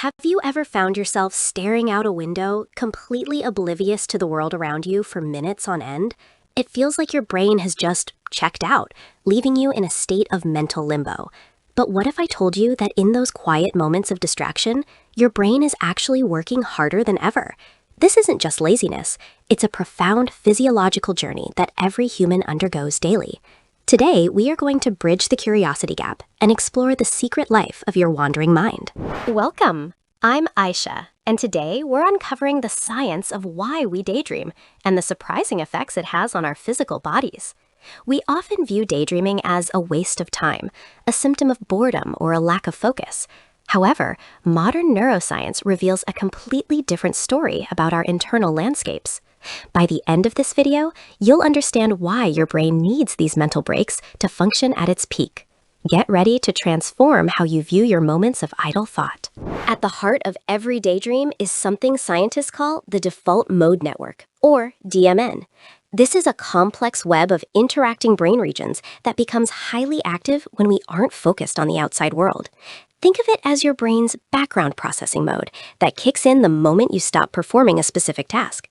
Have you ever found yourself staring out a window, completely oblivious to the world around you for minutes on end? It feels like your brain has just checked out, leaving you in a state of mental limbo. But what if I told you that in those quiet moments of distraction, your brain is actually working harder than ever? This isn't just laziness, it's a profound physiological journey that every human undergoes daily. Today, we are going to bridge the curiosity gap and explore the secret life of your wandering mind. Welcome! I'm Aisyah, and today we're uncovering the science of why we daydream and the surprising effects it has on our physical bodies. We often view daydreaming as a waste of time, a symptom of boredom or a lack of focus. However, modern neuroscience reveals a completely different story about our internal landscapes. By the end of this video, you'll understand why your brain needs these mental breaks to function at its peak. Get ready to transform how you view your moments of idle thought. At the heart of every daydream is something scientists call the default mode network, or DMN. This is a complex web of interacting brain regions that becomes highly active when we aren't focused on the outside world. Think of it as your brain's background processing mode that kicks in the moment you stop performing a specific task.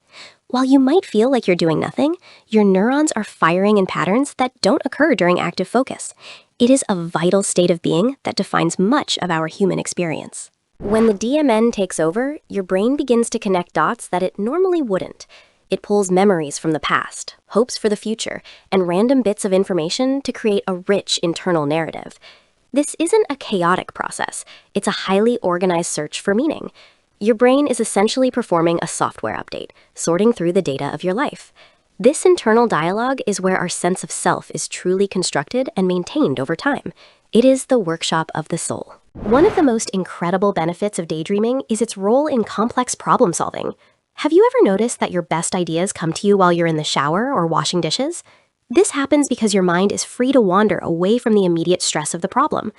While you might feel like you're doing nothing, your neurons are firing in patterns that don't occur during active focus. It is a vital state of being that defines much of our human experience. When the DMN takes over, your brain begins to connect dots that it normally wouldn't. It pulls memories from the past, hopes for the future, and random bits of information to create a rich internal narrative. This isn't a chaotic process. It's a highly organized search for meaning. Your brain is essentially performing a software update, sorting through the data of your life. This internal dialogue is where our sense of self is truly constructed and maintained over time. It is the workshop of the soul. One of the most incredible benefits of daydreaming is its role in complex problem solving. Have you ever noticed that your best ideas come to you while you're in the shower or washing dishes? This happens because your mind is free to wander away from the immediate stress of the problem.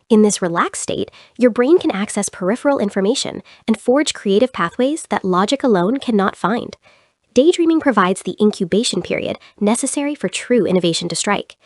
In this relaxed state, your brain can access peripheral information and forge creative pathways that logic alone cannot find. Daydreaming provides the incubation period necessary for true innovation to strike.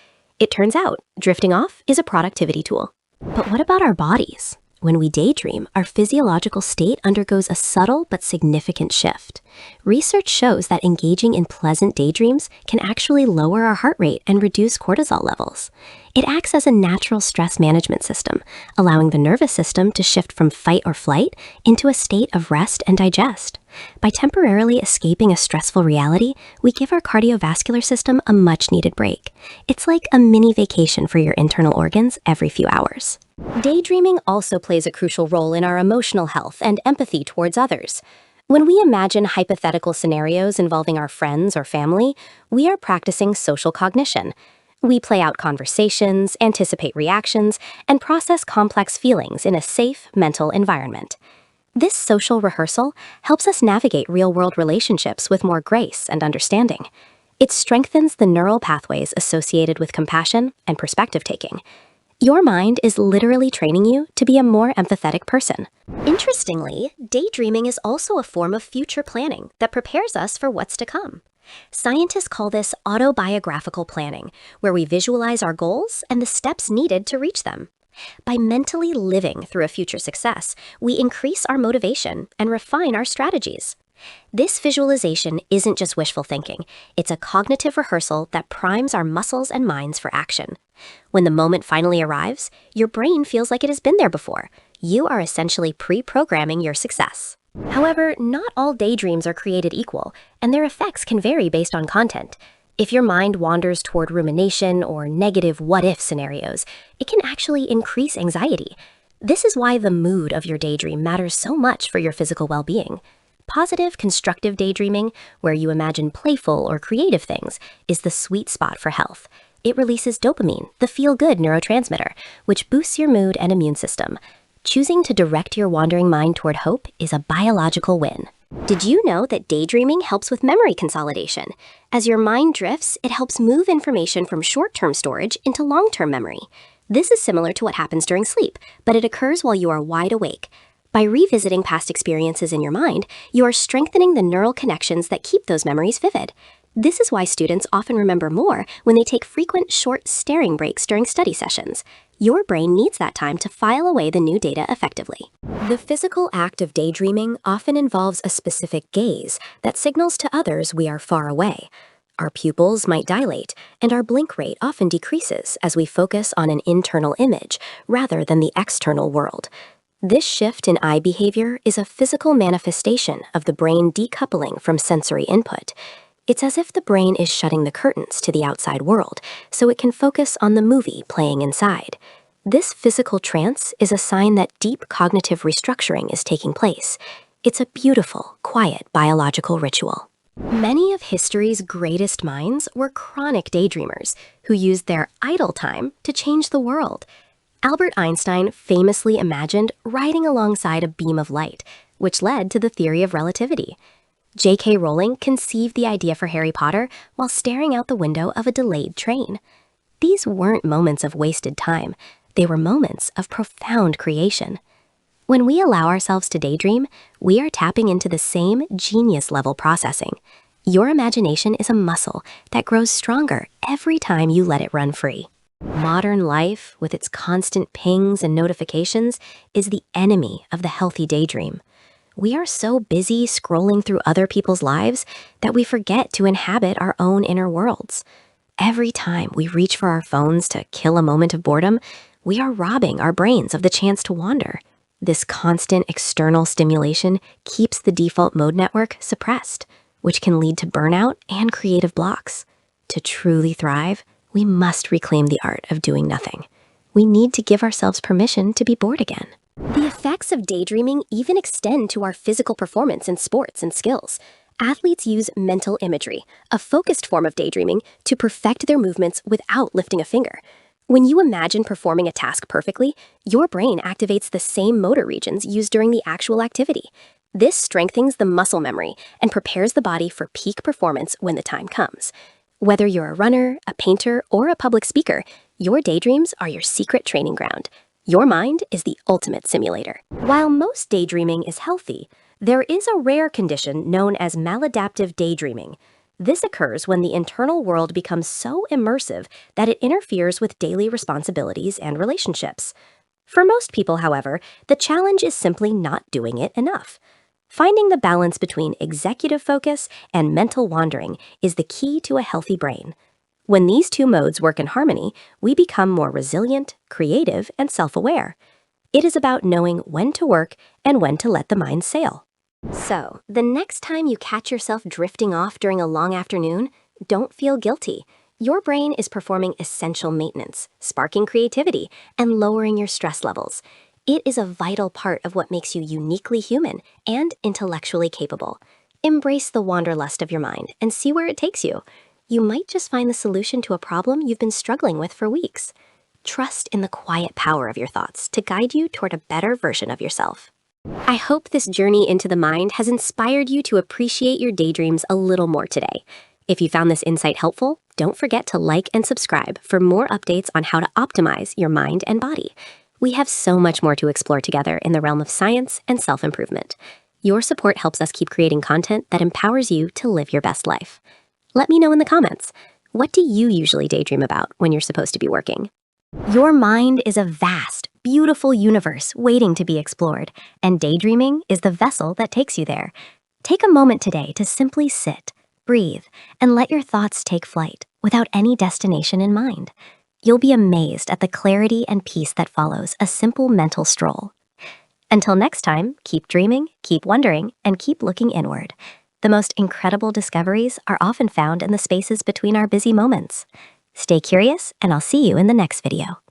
It turns out, drifting off is a productivity tool. But what about our bodies? When we daydream, our physiological state undergoes a subtle but significant shift. Research shows that engaging in pleasant daydreams can actually lower our heart rate and reduce cortisol levels. It acts as a natural stress management system, allowing the nervous system to shift from fight or flight into a state of rest and digest. By temporarily escaping a stressful reality, we give our cardiovascular system a much-needed break. It's like a mini vacation for your internal organs every few hours. Daydreaming also plays a crucial role in our emotional health and empathy towards others. When we imagine hypothetical scenarios involving our friends or family, we are practicing social cognition. We play out conversations, anticipate reactions, and process complex feelings in a safe mental environment. This social rehearsal helps us navigate real-world relationships with more grace and understanding. It strengthens the neural pathways associated with compassion and perspective-taking. Your mind is literally training you to be a more empathetic person. Interestingly, daydreaming is also a form of future planning that prepares us for what's to come. Scientists call this autobiographical planning, where we visualize our goals and the steps needed to reach them. By mentally living through a future success, we increase our motivation and refine our strategies. This visualization isn't just wishful thinking, it's a cognitive rehearsal that primes our muscles and minds for action. When the moment finally arrives, your brain feels like it has been there before. You are essentially pre-programming your success. However, not all daydreams are created equal, and their effects can vary based on content. If your mind wanders toward rumination or negative what-if scenarios, it can actually increase anxiety. This is why the mood of your daydream matters so much for your physical well-being. Positive, constructive daydreaming, where you imagine playful or creative things, is the sweet spot for health. It releases dopamine, the feel-good neurotransmitter, which boosts your mood and immune system. Choosing to direct your wandering mind toward hope is a biological win. Did you know that daydreaming helps with memory consolidation? As your mind drifts, it helps move information from short-term storage into long-term memory. This is similar to what happens during sleep, but it occurs while you are wide awake. By revisiting past experiences in your mind, you are strengthening the neural connections that keep those memories vivid. This is why students often remember more when they take frequent, short staring breaks during study sessions. Your brain needs that time to file away the new data effectively. The physical act of daydreaming often involves a specific gaze that signals to others we are far away. Our pupils might dilate, and our blink rate often decreases as we focus on an internal image rather than the external world. This shift in eye behavior is a physical manifestation of the brain decoupling from sensory input. It's as if the brain is shutting the curtains to the outside world so it can focus on the movie playing inside. This physical trance is a sign that deep cognitive restructuring is taking place. It's a beautiful, quiet biological ritual. Many of history's greatest minds were chronic daydreamers who used their idle time to change the world. Albert Einstein famously imagined riding alongside a beam of light, which led to the theory of relativity. J.K. Rowling conceived the idea for Harry Potter while staring out the window of a delayed train. These weren't moments of wasted time. They were moments of profound creation. When we allow ourselves to daydream, we are tapping into the same genius-level processing. Your imagination is a muscle that grows stronger every time you let it run free. Modern life, with its constant pings and notifications, is the enemy of the healthy daydream. We are so busy scrolling through other people's lives that we forget to inhabit our own inner worlds. Every time we reach for our phones to kill a moment of boredom, we are robbing our brains of the chance to wander. This constant external stimulation keeps the default mode network suppressed, which can lead to burnout and creative blocks. To truly thrive, we must reclaim the art of doing nothing. We need to give ourselves permission to be bored again. The effects of daydreaming even extend to our physical performance in sports and skills. Athletes use mental imagery, a focused form of daydreaming, to perfect their movements without lifting a finger. When you imagine performing a task perfectly, your brain activates the same motor regions used during the actual activity. This strengthens the muscle memory and prepares the body for peak performance when the time comes. Whether you're a runner, a painter, or a public speaker, your daydreams are your secret training ground. Your mind is the ultimate simulator. While most daydreaming is healthy, there is a rare condition known as maladaptive daydreaming. This occurs when the internal world becomes so immersive that it interferes with daily responsibilities and relationships. For most people, however, the challenge is simply not doing it enough. Finding the balance between executive focus and mental wandering is the key to a healthy brain. When these two modes work in harmony, we become more resilient, creative, and self-aware. It is about knowing when to work and when to let the mind sail. So, the next time you catch yourself drifting off during a long afternoon, don't feel guilty. Your brain is performing essential maintenance, sparking creativity, and lowering your stress levels. It is a vital part of what makes you uniquely human and intellectually capable. Embrace the wanderlust of your mind and see where it takes you. You might just find the solution to a problem you've been struggling with for weeks. Trust in the quiet power of your thoughts to guide you toward a better version of yourself. I hope this journey into the mind has inspired you to appreciate your daydreams a little more today. If you found this insight helpful, don't forget to like and subscribe for more updates on how to optimize your mind and body. We have so much more to explore together in the realm of science and self-improvement. Your support helps us keep creating content that empowers you to live your best life. Let me know in the comments, what do you usually daydream about when you're supposed to be working? Your mind is a vast, beautiful universe waiting to be explored, and daydreaming is the vessel that takes you there. Take a moment today to simply sit, breathe, and let your thoughts take flight without any destination in mind. You'll be amazed at the clarity and peace that follows a simple mental stroll. Until next time, keep dreaming, keep wondering, and keep looking inward. The most incredible discoveries are often found in the spaces between our busy moments. Stay curious, and I'll see you in the next video.